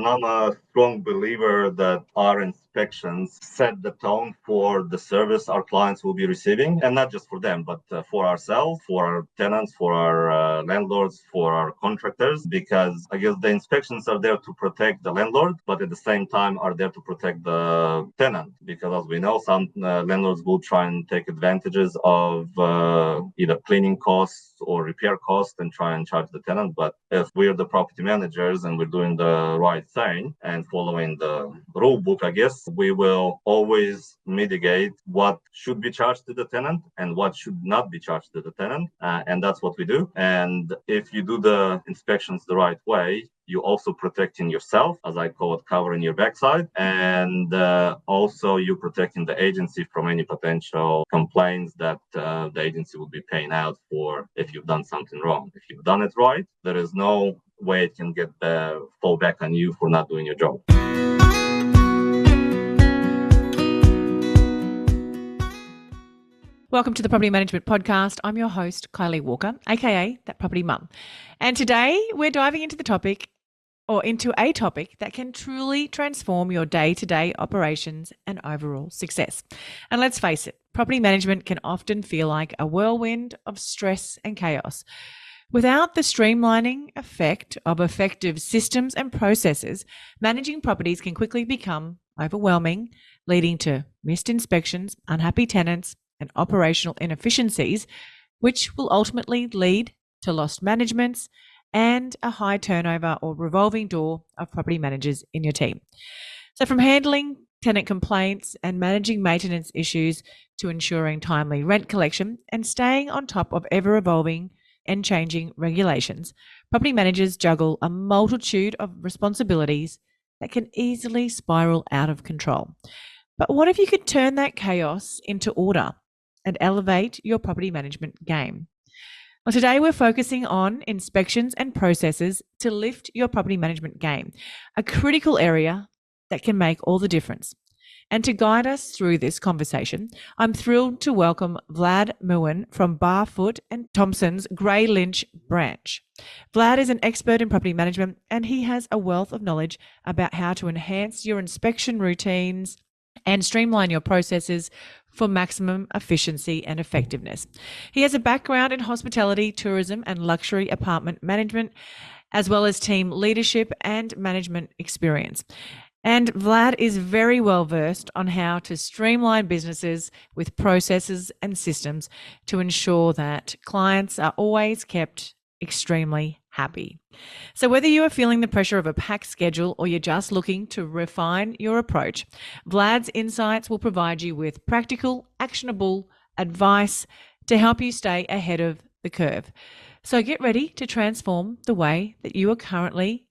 I'm a strong believer that our inspections set the tone for the service our clients will be receiving, and not just for them, but for ourselves, for our tenants, for our landlords, for our contractors, because I guess the inspections are there to protect the landlord, but at the same time are there to protect the tenant, because as we know, some landlords will try and take advantages of either cleaning costs or repair costs and try and charge the tenant. But if we're the property managers and we're doing the right thing and following the rule book, I guess, we will always mitigate what should be charged to the tenant and what should not be charged to the tenant. And that's what we do. And if you do the inspections the right way, you also protecting yourself, as I call it, covering your backside, and also you're protecting the agency from any potential complaints that the agency will be paying out for if you've done something wrong. If you've done it right, there is no way it can get fall back on you for not doing your job. Welcome to the Property Management Podcast. I'm your host, Kylie Walker, aka That Property Mum. And today we're diving into a topic that can truly transform your day-to-day operations and overall success. And let's face it, property management can often feel like a whirlwind of stress and chaos. Without the streamlining effect of effective systems and processes, managing properties can quickly become overwhelming, leading to missed inspections, unhappy tenants, and operational inefficiencies, which will ultimately lead to lost managements and a high turnover or revolving door of property managers in your team. So from handling tenant complaints and managing maintenance issues to ensuring timely rent collection and staying on top of ever-evolving and changing regulations, property managers juggle a multitude of responsibilities that can easily spiral out of control. But what if you could turn that chaos into order and elevate your property management game? Well, today we're focusing on inspections and processes to lift your property management game, a critical area that can make all the difference. And to guide us through this conversation, I'm thrilled to welcome Vlad Muhin from Barfoot and Thompson's Grey Lynn branch. Vlad is an expert in property management, and he has a wealth of knowledge about how to enhance your inspection routines and streamline your processes for maximum efficiency and effectiveness. He has a background in hospitality, tourism, and luxury apartment management, as well as team leadership and management experience. And Vlad is very well versed on how to streamline businesses with processes and systems to ensure that clients are always kept extremely happy. So whether you are feeling the pressure of a packed schedule or you're just looking to refine your approach, Vlad's insights will provide you with practical, actionable advice to help you stay ahead of the curve. So get ready to transform the way that you are currently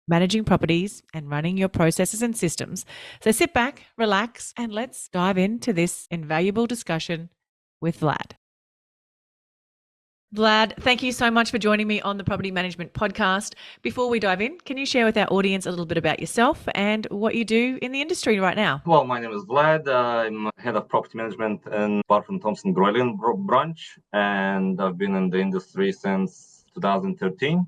managing properties and running your processes and systems. So sit back, relax, and let's dive into this invaluable discussion with Vlad. Vlad, thank you so much for joining me on the Property Management Podcast. Before we dive in, can you share with our audience a little bit about yourself and what you do in the industry right now? Well, my name is Vlad. I'm head of property management in Barfoot and Thompson Grey Lynn branch, and I've been in the industry since 2013.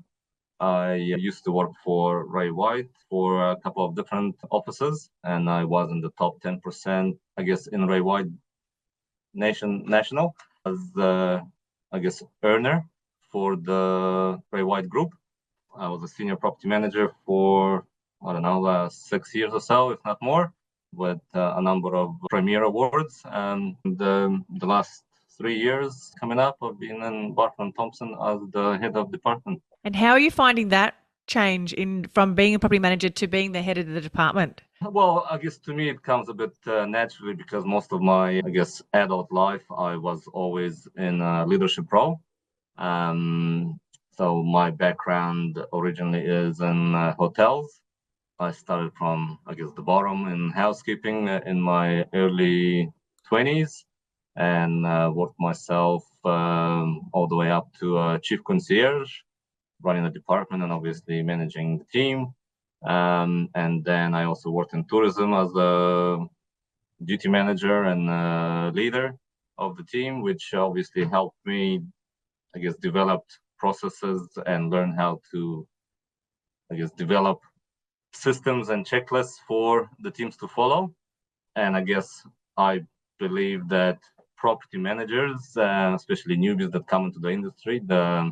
I used to work for Ray White for a couple of different offices, and I was in the top 10%, I guess, in Ray White national as earner for the Grey White Group. I was a senior property manager for, 6 years or so, if not more, with a number of premier awards. And the last 3 years coming up, I've been in Barfoot and Thompson as the head of department. And how are you finding that change from being a property manager to being the head of the department? Well, I guess to me it comes a bit naturally because most of my, adult life, I was always in a leadership role. So my background originally is in hotels. I started from, the bottom in housekeeping in my early 20s and worked myself all the way up to chief concierge, running the department and obviously managing the team. And then I also worked in tourism as a duty manager and leader of the team, which obviously helped me, develop processes and learn how to, develop systems and checklists for the teams to follow. And I guess I believe that property managers, especially newbies that come into the industry, the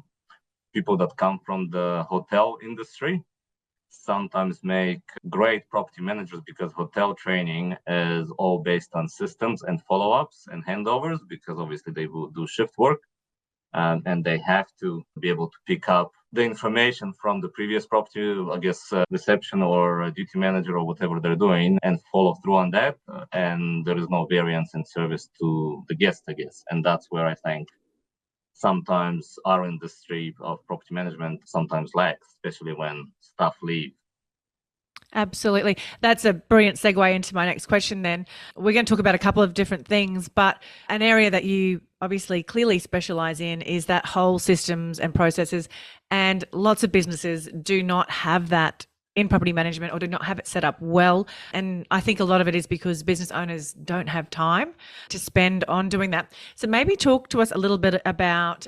people that come from the hotel industry, sometimes make great property managers because hotel training is all based on systems and follow-ups and handovers, because obviously they will do shift work, and they have to be able to pick up the information from the previous property, I guess, reception or duty manager or whatever they're doing, and follow through on that. And there is no variance in service to the guest, I guess. And that's where I think sometimes our industry of property management sometimes lacks, especially when staff leave. Absolutely. That's a brilliant segue into my next question then. We're going to talk about a couple of different things, but an area that you obviously clearly specialize in is that whole systems and processes. And lots of businesses do not have that in property management or do not have it set up well. And I think a lot of it is because business owners don't have time to spend on doing that. So maybe talk to us a little bit about,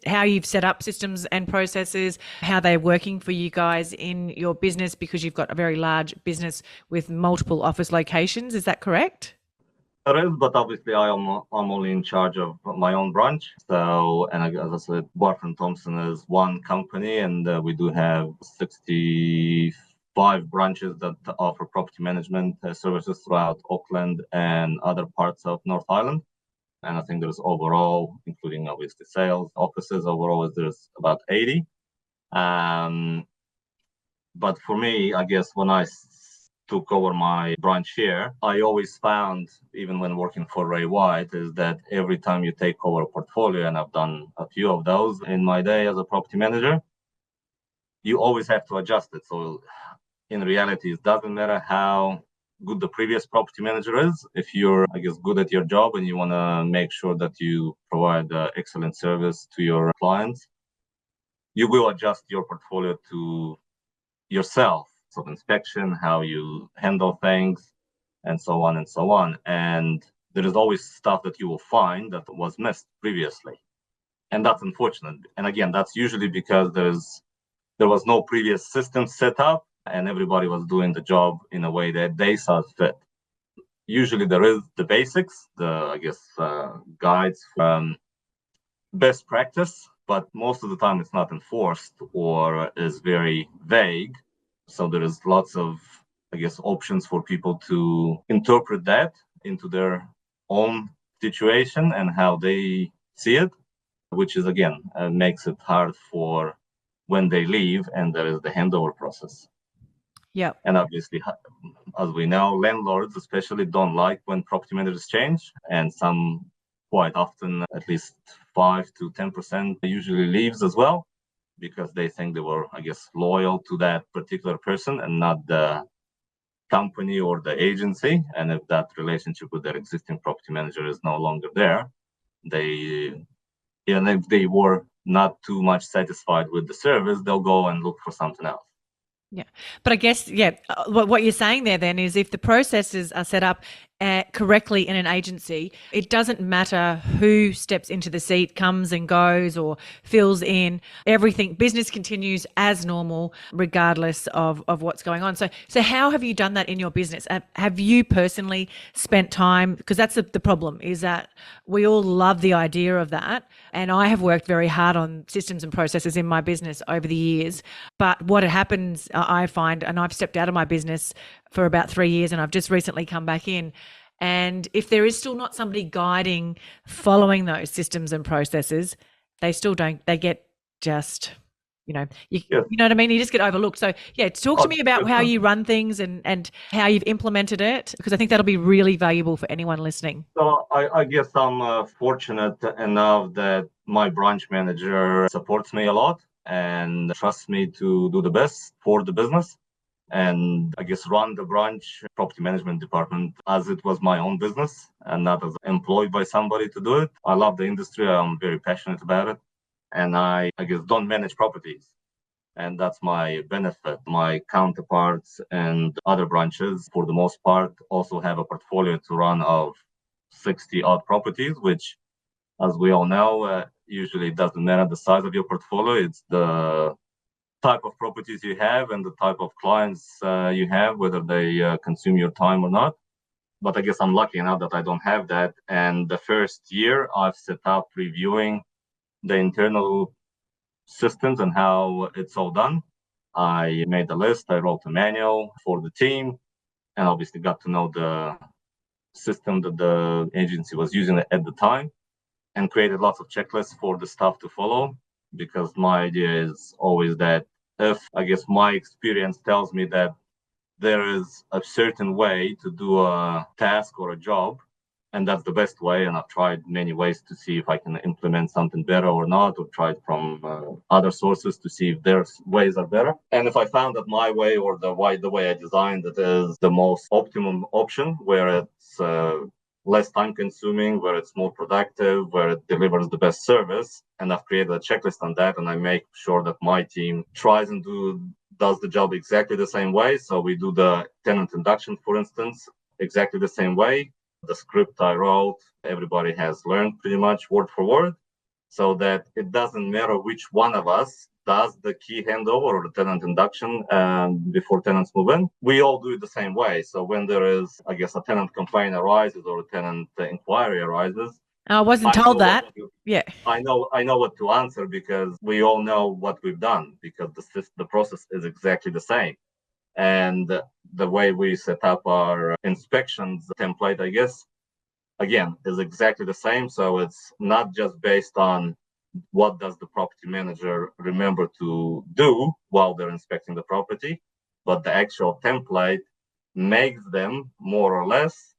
how you've set up systems and processes, how they're working for you guys in your business, because you've got a very large business with multiple office locations. Is that correct? It is, but obviously I'm only in charge of my own branch. So, and as I said, Barton Thompson is one company, and we do have 65 branches that offer property management services throughout Auckland and other parts of North Island. And I think there's overall, including obviously sales offices, overall there's about 80. But for me, I guess when I took over my branch here, I always found, even when working for Ray White, is that every time you take over a portfolio, and I've done a few of those in my day as a property manager, you always have to adjust it. So in reality, it doesn't matter how good the previous property manager is. If you're, I guess, good at your job and you want to make sure that you provide excellent service to your clients, you will adjust your portfolio to yourself. So inspection, how you handle things, and so on and so on. And there is always stuff that you will find that was missed previously. And that's unfortunate. And again, that's usually because there was no previous system set up and everybody was doing the job in a way that they saw fit. Usually there is the basics, guides from best practice, but most of the time it's not enforced or is very vague. So there is lots of, options for people to interpret that into their own situation and how they see it, which is, again, makes it hard for when they leave and there is the handover process. Yeah. And obviously, as we know, landlords especially don't like when property managers change, and some quite often, at least 5 to 10% usually leaves as well, because they think they were, loyal to that particular person and not the company or the agency. And if that relationship with their existing property manager is no longer there, if they were not too much satisfied with the service, they'll go and look for something else. Yeah. But I guess, what you're saying there then is if the processes are set up correctly in an agency, it doesn't matter who steps into the seat, comes and goes or fills in, everything, business continues as normal, regardless of what's going on. So how have you done that in your business? Have you personally spent time, because that's the problem, is that we all love the idea of that. And I have worked very hard on systems and processes in my business over the years. But what happens, I find, and I've stepped out of my business for about 3 years and I've just recently come back in. And if there is still not somebody guiding, following those systems and processes, they still don't, they get just, you know what I mean? You just get overlooked. So talk to me about how you run things and how you've implemented it, because I think that'll be really valuable for anyone listening. So I guess I'm fortunate enough that my branch manager supports me a lot and trusts me to do the best for the business, and run the branch property management department as it was my own business and not as employed by somebody to do it. I love the industry. I'm very passionate about it. And I don't manage properties. And that's my benefit. My counterparts and other branches, for the most part, also have a portfolio to run of 60 odd properties, which, as we all know, usually doesn't matter the size of your portfolio. It's the type of properties you have and the type of clients you have, whether they consume your time or not. But I guess I'm lucky enough that I don't have that. And the first year I've set up reviewing the internal systems and how it's all done. I made a list, I wrote a manual for the team, and obviously got to know the system that the agency was using at the time, and created lots of checklists for the staff to follow. Because my idea is always that if, I guess, my experience tells me that there is a certain way to do a task or a job, and that's the best way. And I've tried many ways to see if I can implement something better or not, or tried from other sources to see if their ways are better. And if I found that my way or the way I designed it is the most optimum option, where it's less time consuming, where it's more productive, where it delivers the best service, and I've created a checklist on that, and I make sure that my team tries and does the job exactly the same way. So we do the tenant induction, for instance, exactly the same way. The script I wrote, everybody has learned pretty much word for word, so that it doesn't matter which one of us does the key handover or the tenant induction before tenants move in. We all do it the same way. So when there is, I guess, a tenant complaint arises or a tenant inquiry arises, I wasn't told that. Yeah. I know what to answer, because we all know what we've done, because the process is exactly the same. And the way we set up our inspections template, I guess, again, is exactly the same. So it's not just based on what does the property manager remember to do while they're inspecting the property, but the actual template makes them more or less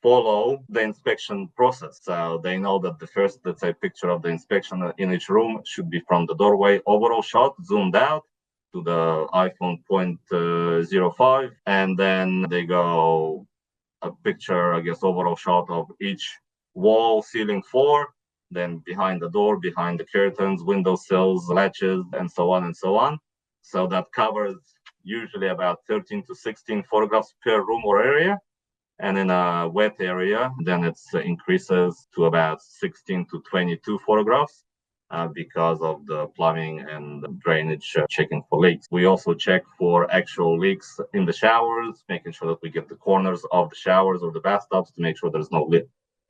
follow the inspection process. So they know that the first, let's say, picture of the inspection in each room should be from the doorway overall shot, zoomed out to the iPhone 0.05, and then they go a picture, I guess, overall shot of each wall, ceiling, floor, then behind the door, behind the curtains, window sills, latches, and so on and so on. So that covers usually about 13 to 16 photographs per room or area. And in a wet area, then it increases to about 16 to 22 photographs. Because of the plumbing and the drainage checking for leaks. We also check for actual leaks in the showers, making sure that we get the corners of the showers or the bathtubs to make sure there's no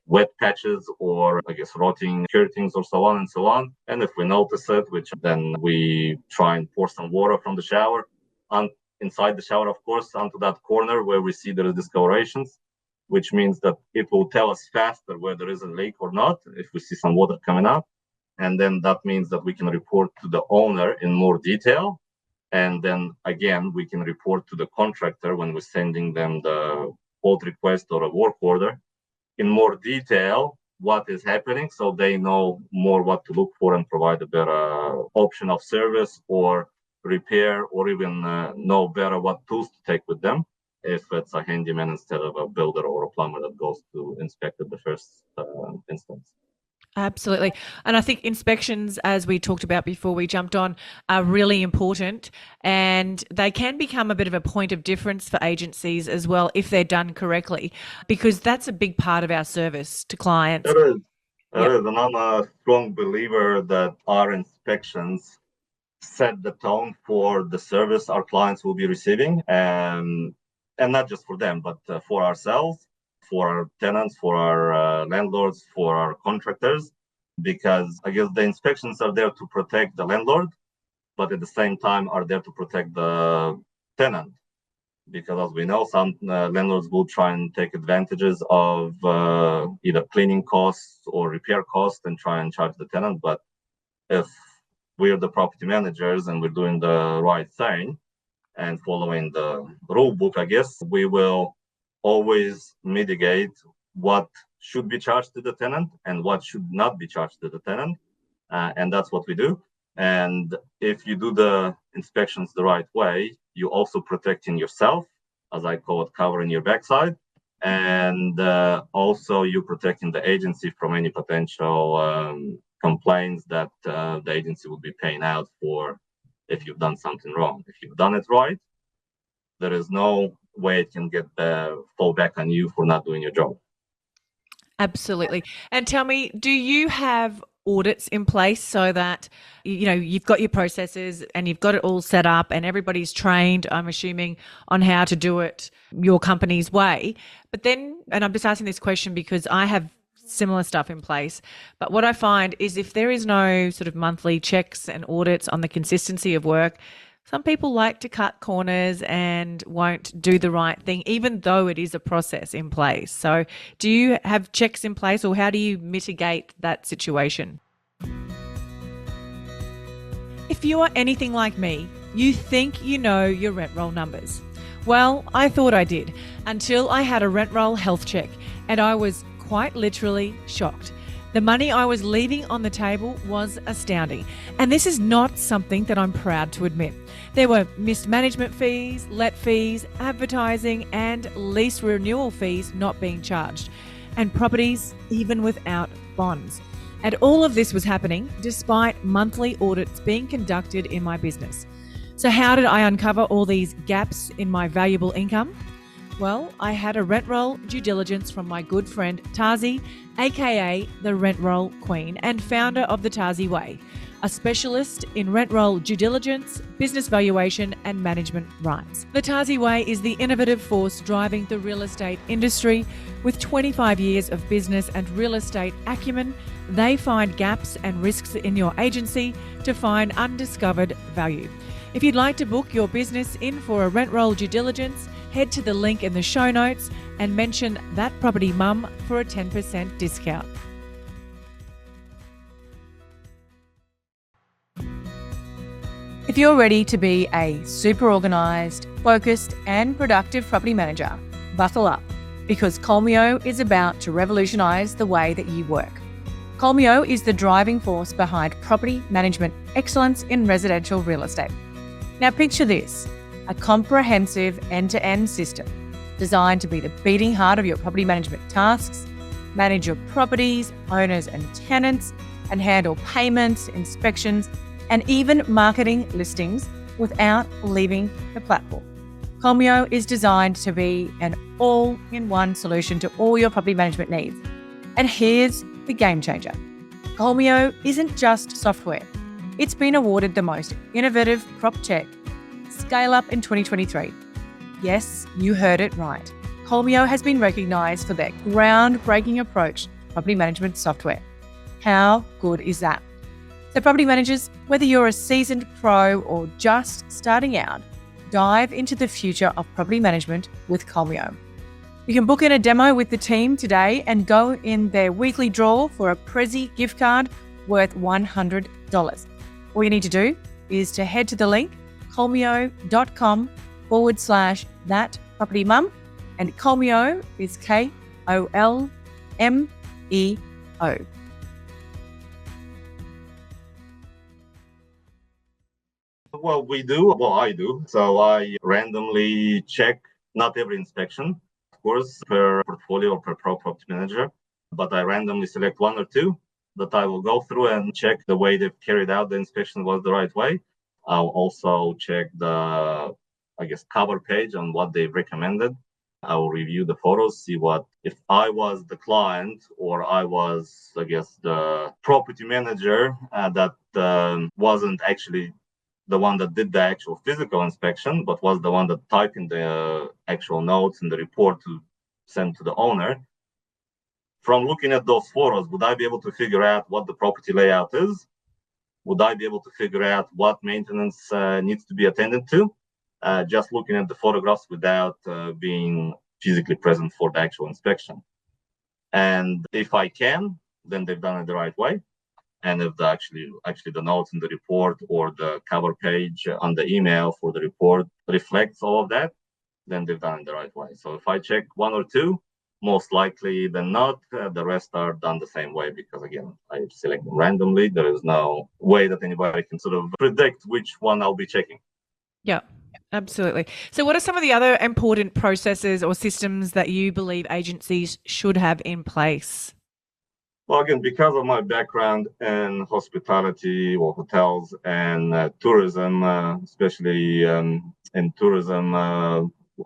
wet patches or, I guess, rotting curtains or so on and so on. And if we notice it, which then we try and pour some water from the shower inside the shower, of course, onto that corner where we see there are discolorations, which means that it will tell us faster where there is a leak or not if we see some water coming up. And then that means that we can report to the owner in more detail. And then again, we can report to the contractor when we're sending them the quote request or a work order in more detail what is happening, so they know more what to look for and provide a better option of service or repair, or even know better what tools to take with them if it's a handyman instead of a builder or a plumber that goes to inspect at the first instance. Absolutely. And I think inspections, as we talked about before we jumped on, are really important, and they can become a bit of a point of difference for agencies as well if they're done correctly, because that's a big part of our service to clients. It is. And I'm a strong believer that our inspections set the tone for the service our clients will be receiving, and not just for them, but for ourselves, for our tenants, for our landlords, for our contractors, because I guess the inspections are there to protect the landlord, but at the same time are there to protect the tenant. Because as we know, some landlords will try and take advantages of either cleaning costs or repair costs and try and charge the tenant. But if we're the property managers and we're doing the right thing and following the rule book, I guess, we will always mitigate what should be charged to the tenant and what should not be charged to the tenant. And that's what we do. And if you do the inspections the right way, you also protecting yourself, as I call it, covering your backside. And also you're protecting the agency from any potential complaints that the agency will be paying out for if you've done something wrong. If you've done it right, there is no way it can get fall back on you for not doing your job. Absolutely. And tell me, do you have audits in place so that you've got your processes and you've got it all set up and everybody's trained, I'm assuming, on how to do it your company's way. But then, and I'm just asking this question because I have similar stuff in place, but what I find is if there is no sort of monthly checks and audits on the consistency of work, some people like to cut corners and won't do the right thing, even though it is a process in place. So do you have checks in place, or how do you mitigate that situation? If you are anything like me, you think you know your rent roll numbers. Well, I thought I did until I had a rent roll health check, and I was quite literally shocked. The money I was leaving on the table was astounding. And this is not something that I'm proud to admit. There were missed management fees, let fees, advertising, and lease renewal fees not being charged, and properties even without bonds. And all of this was happening despite monthly audits being conducted in my business. So how did I uncover all these gaps in my valuable income? Well, I had a rent roll due diligence from my good friend Tazi, aka the Rent Roll Queen and founder of the Tazi Way, a specialist in rent roll due diligence, business valuation, and management rights. The Tazi Way is the innovative force driving the real estate industry. With 25 years of business and real estate acumen, they find gaps and risks in your agency to find undiscovered value. If you'd like to book your business in for a rent roll due diligence, head to the link in the show notes and mention That Property Mum for a 10% discount. If you're ready to be a super organised, focused and productive property manager, buckle up, because Colmio is about to revolutionise the way that you work. Colmio is the driving force behind property management excellence in residential real estate. Now picture this, a comprehensive end-to-end system designed to be the beating heart of your property management tasks, manage your properties, owners and tenants, and handle payments, inspections, and even marketing listings without leaving the platform. Colmio is designed to be an all-in-one solution to all your property management needs. And here's the game changer. Colmio isn't just software. It's been awarded the most innovative PropTech Scale Up in 2023. Yes, you heard it right. Colmio has been recognised for their groundbreaking approach to property management software. How good is that? So property managers, whether you're a seasoned pro or just starting out, dive into the future of property management with Colmio. You can book in a demo with the team today and go in their weekly draw for a Prezi gift card worth $100. All you need to do is to head to the link colmio.com/thatpropertymum, and Colmio is KOLMEO. Well, I do. So I randomly check, not every inspection, of course, per portfolio or per property manager, but I randomly select one or two that I will go through and check the way they've carried out the inspection was the right way. I'll also check the, cover page on what they've recommended. I will review the photos, see what, if I was the client or I was, the property manager that wasn't actually the one that did the actual physical inspection, but was the one that typed in the actual notes in the report to send to the owner. From looking at those photos, would I be able to figure out what the property layout is? Would I be able to figure out what maintenance needs to be attended to? Just looking at the photographs without being physically present for the actual inspection. And if I can, then they've done it the right way. And if actually the notes in the report or the cover page on the email for the report reflects all of that, then they've done it the right way. So if I check one or two, most likely than not, the rest are done the same way, because again, I select them randomly. There is no way that anybody can sort of predict which one I'll be checking. Yeah, absolutely. So what are some of the other important processes or systems that you believe agencies should have in place? Well, again, because of my background in hospitality or hotels and tourism, especially in tourism,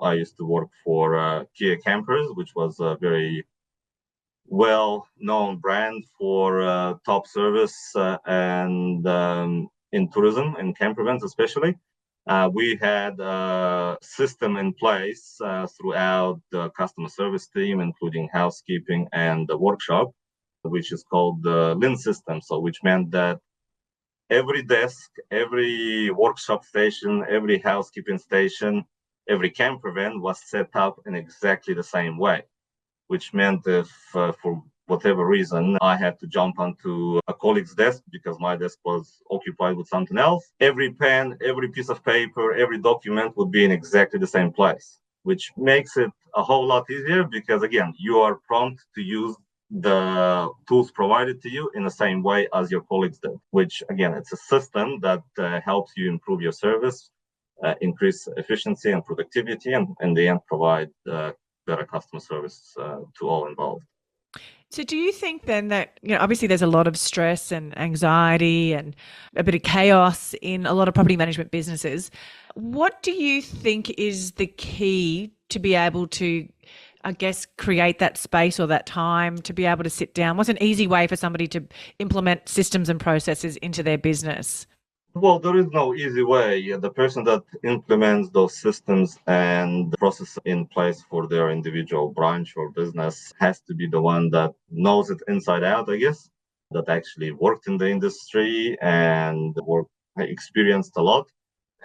I used to work for Kia Campers, which was a very well-known brand for top service and in tourism and camper vans especially. We had a system in place throughout the customer service team, including housekeeping and the workshop, which is called the Lynn system. So, which meant that every desk, every workshop station, every housekeeping station, every camper van was set up in exactly the same way, which meant if for whatever reason I had to jump onto a colleague's desk because my desk was occupied with something else, every pen, every piece of paper, every document would be in exactly the same place, which makes it a whole lot easier because, again, you are prompt to use the tools provided to you in the same way as your colleagues did, which, again, it's a system that helps you improve your service, increase efficiency and productivity, and in the end provide better customer service to all involved. So do you think then that, obviously there's a lot of stress and anxiety and a bit of chaos in a lot of property management businesses. What do you think is the key to be able to, I guess, create that space or that time to be able to sit down? What's an easy way for somebody to implement systems and processes into their business? Well, there is no easy way. The person that implements those systems and the process in place for their individual branch or business has to be the one that knows it inside out, I guess, that actually worked in the industry and experienced a lot.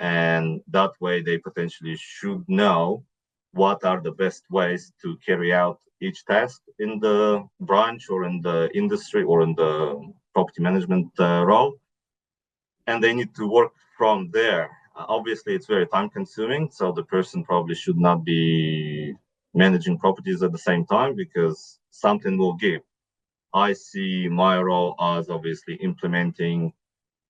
And that way they potentially should know what are the best ways to carry out each task in the branch or in the industry or in the property management role, and they need to work from there. Obviously, it's very time consuming, so the person probably should not be managing properties at the same time because something will give. I see my role as obviously implementing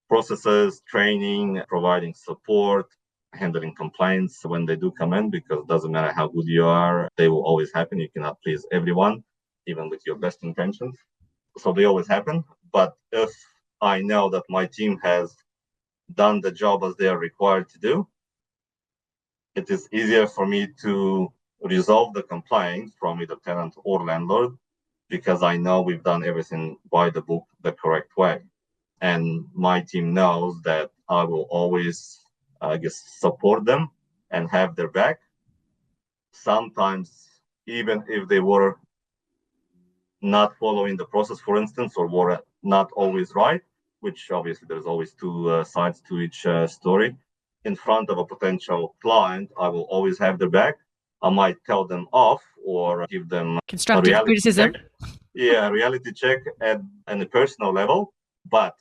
processes, training, providing support, handling complaints when they do come in, because it doesn't matter how good you are, they will always happen. You cannot please everyone, even with your best intentions. So they always happen. But if I know that my team has done the job as they are required to do, it is easier for me to resolve the complaint from either tenant or landlord because I know we've done everything by the book the correct way. And my team knows that I will always, I guess, support them and have their back. Sometimes, even if they were not following the process, for instance, or were not always right, which obviously there's always two sides to each story. In front of a potential client, I will always have their back. I might tell them off or give them a Constructive reality criticism. check. Yeah, a reality check at a personal level, but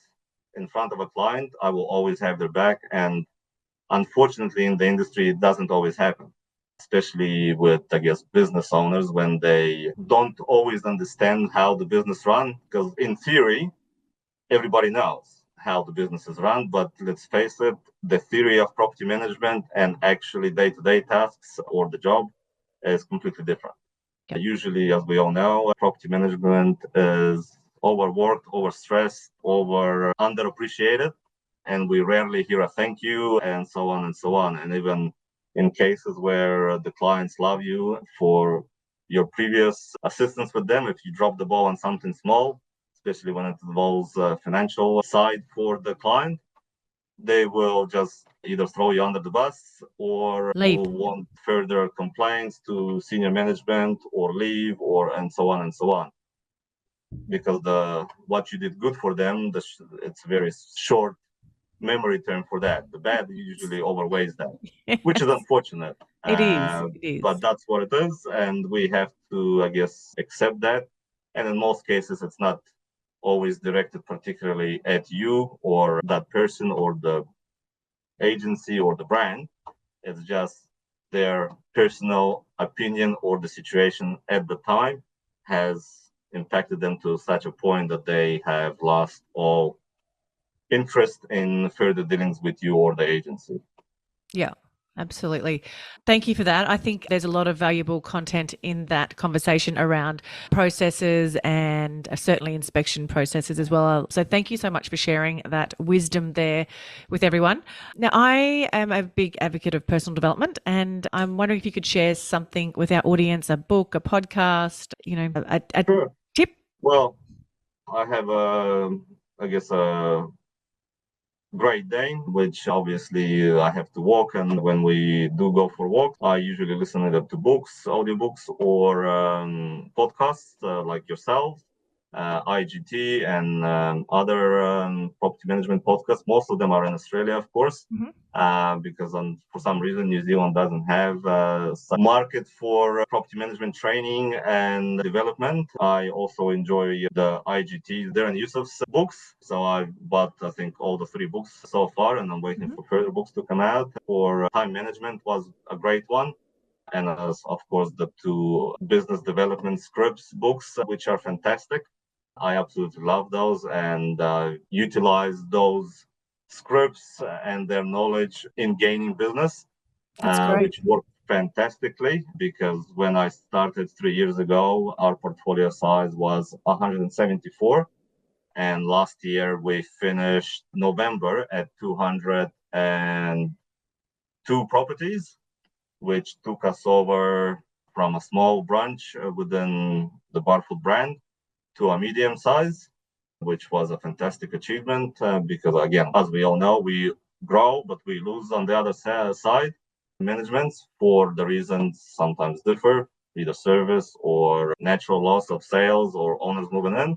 in front of a client, I will always have their back. And unfortunately, in the industry, it doesn't always happen, especially with, I guess, business owners when they don't always understand how the business run. Because in theory, everybody knows how the business is run, but let's face it, the theory of property management and actually day-to-day tasks or the job is completely different. Usually, as we all know, property management is overworked, overstressed, underappreciated, and we rarely hear a thank you and so on and so on. And even in cases where the clients love you for your previous assistance with them, if you drop the ball on something small, especially when it involves financial side for the client, they will just either throw you under the bus or Leave. will want further complaints to senior management or leave or and so on and so on. Because the what you did good for them, it's very short memory term for that. The bad usually overweighs that, which is Yes, unfortunate. it is. It But is. that's what it is, and we have to, I guess, accept that. And in most cases, it's not always directed particularly at you or that person or the agency or the brand. It's just their personal opinion or the situation at the time has impacted them to such a point that they have lost all interest in further dealings with you or the agency. Yeah, absolutely. Thank you for that. I think there's a lot of valuable content in that conversation around processes and certainly inspection processes as well. So thank you so much for sharing that wisdom there with everyone. Now, I am a big advocate of personal development, and I'm wondering if you could share something with our audience, a book, a podcast, a Sure. tip Well, I have I guess a Great Dane, which obviously I have to walk. And when we do go for walks, I usually listen either to books, audiobooks, or podcasts like yourself, IGT, and other property management podcasts. Most of them are in Australia, of course. Mhm. Because for some reason New Zealand doesn't have some market for property management training and development. I also enjoy the IGT, Darren Yusuf's books. So I've bought, I think, all the three books so far, and I'm waiting Mhm. for further books to come out. For time management was a great one. And as, of course, the two business development scripts books, which are fantastic. I absolutely love those and utilize those scripts and their knowledge in gaining business, That's great. which worked fantastically because when I started 3 years ago, our portfolio size was 174. And last year we finished November at 202 properties, which took us over from a small branch within the Barfoot brand to a medium size, which was a fantastic achievement because, again, as we all know, we grow, but we lose on the other side. Managements, for the reasons sometimes differ, either service or natural loss of sales or owners moving in.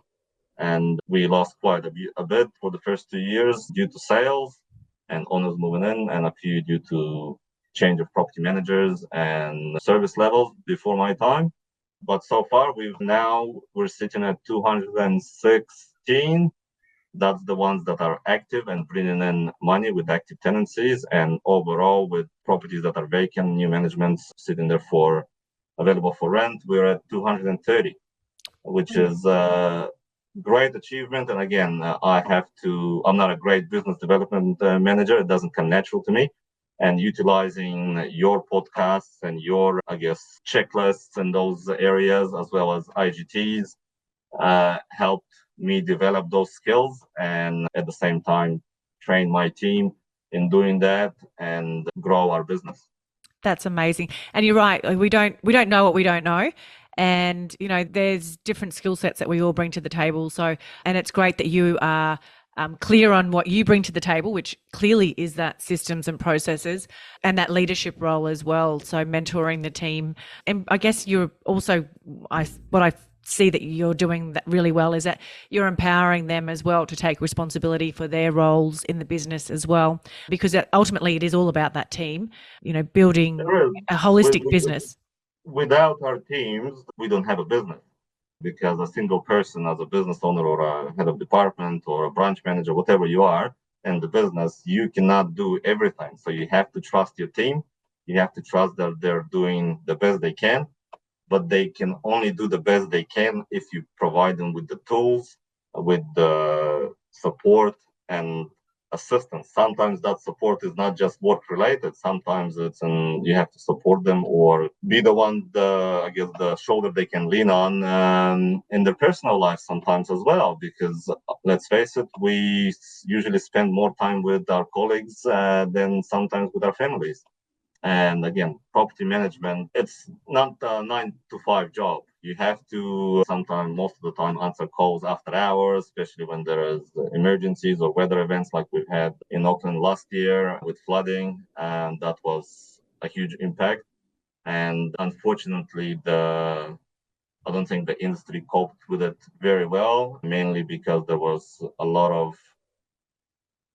And we lost quite a bit for the first 2 years due to sales and owners moving in, and a few due to change of property managers and service levels before my time. But so far, we're sitting at 216. That's the ones that are active and bringing in money with active tenancies, and overall with properties that are vacant, new managements sitting there for available for rent. We're at 230, which Mm. is a great achievement. And again, I'm not a great business development manager. It doesn't come natural to me. And utilizing your podcasts and your, I guess, checklists in those areas, as well as IGTs, helped me develop those skills and at the same time train my team in doing that and grow our business. That's amazing. And you're right. We don't know what we don't know. And there's different skill sets that we all bring to the table. So, and it's great that you are clear on what you bring to the table, which clearly is that systems and processes and that leadership role as well. So mentoring the team. And I guess you're also, what I see that you're doing that really well is that you're empowering them as well to take responsibility for their roles in the business as well, because ultimately it is all about that team, building There is, a with, holistic with, business. without our teams, we don't have a business because a single person as a business owner or a head of department or a branch manager, whatever you are in the business, you cannot do everything. So you have to trust your team. You have to trust that they're doing the best they can, but they can only do the best they can if you provide them with the tools, with the support and assistance. Sometimes that support is not just work related. Sometimes you have to support them or be the one, I guess, the shoulder they can lean on in their personal life sometimes as well. Because let's face it, we usually spend more time with our colleagues than sometimes with our families. And again, property management, it's not a 9 to 5 job. You have to sometimes, most of the time, answer calls after hours, especially when there is emergencies or weather events like we've had in Auckland last year with flooding. And that was a huge impact. And unfortunately, I don't think the industry coped with it very well, mainly because there was a lot of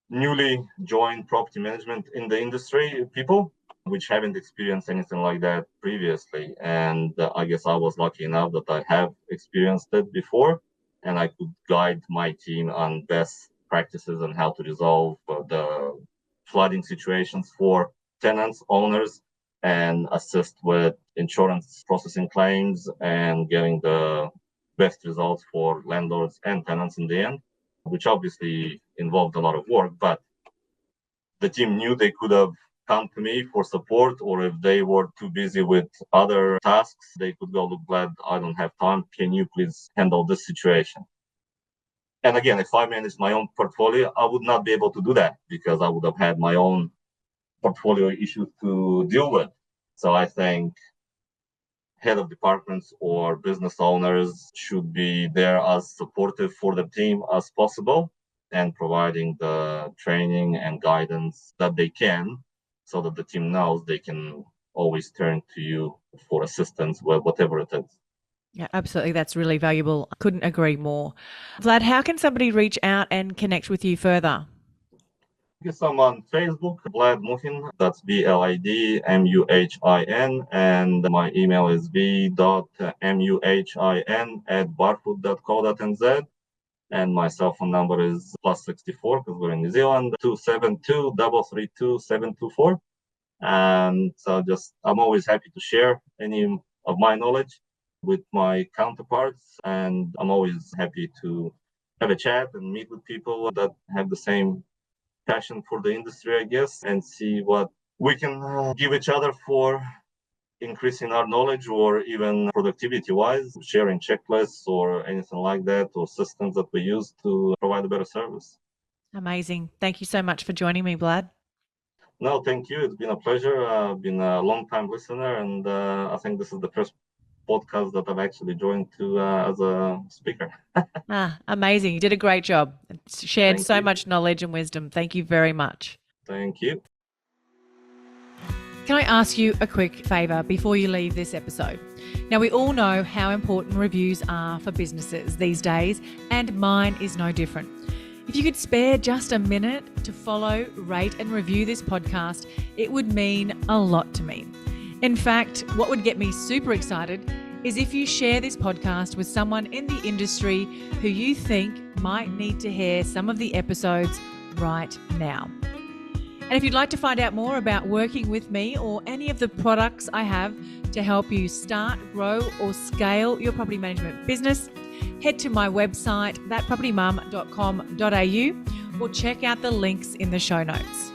newly joined property management in the industry people which haven't experienced anything like that previously. And I guess I was lucky enough that I have experienced it before and I could guide my team on best practices on how to resolve the flooding situations for tenants, owners, and assist with insurance processing claims and getting the best results for landlords and tenants in the end, which obviously involved a lot of work, but the team knew they could have come to me for support, or if they were too busy with other tasks, they could go, look, Vlad, I don't have time. Can you please handle this situation? And again, if I managed my own portfolio, I would not be able to do that because I would have had my own portfolio issues to deal with. So I think head of departments or business owners should be there as supportive for the team as possible and providing the training and guidance that they can so that the team knows they can always turn to you for assistance, whatever it is. Yeah, absolutely. That's really valuable. I couldn't agree more. Vlad, how can somebody reach out and connect with you further? I'm on Facebook, Vlad Muhin, that's VLIDMUHIN, and my email is v.muhin@barfoot.co.nz, and my cell phone number is +64, because we're in New Zealand, 272-332-724. And so I'm always happy to share any of my knowledge with my counterparts, and I'm always happy to have a chat and meet with people that have the same passion for the industry, I guess, and see what we can give each other for increasing our knowledge, or even productivity wise, sharing checklists or anything like that, or systems that we use to provide a better service. Amazing. Thank you so much for joining me, Vlad. No, thank you. It's been a pleasure. I've been a long time listener, and I think this is the first podcast that I've actually joined to as a speaker. Amazing. You did a great job. Shared Thank so you. much knowledge and wisdom. Thank you very much. Thank you. Can I ask you a quick favour before you leave this episode? Now, we all know how important reviews are for businesses these days, and mine is no different. If you could spare just a minute to follow, rate and review this podcast, it would mean a lot to me. In fact, what would get me super excited is if you share this podcast with someone in the industry who you think might need to hear some of the episodes right now. And if you'd like to find out more about working with me or any of the products I have to help you start, grow or scale your property management business, head to my website, thatpropertymum.com.au, or check out the links in the show notes.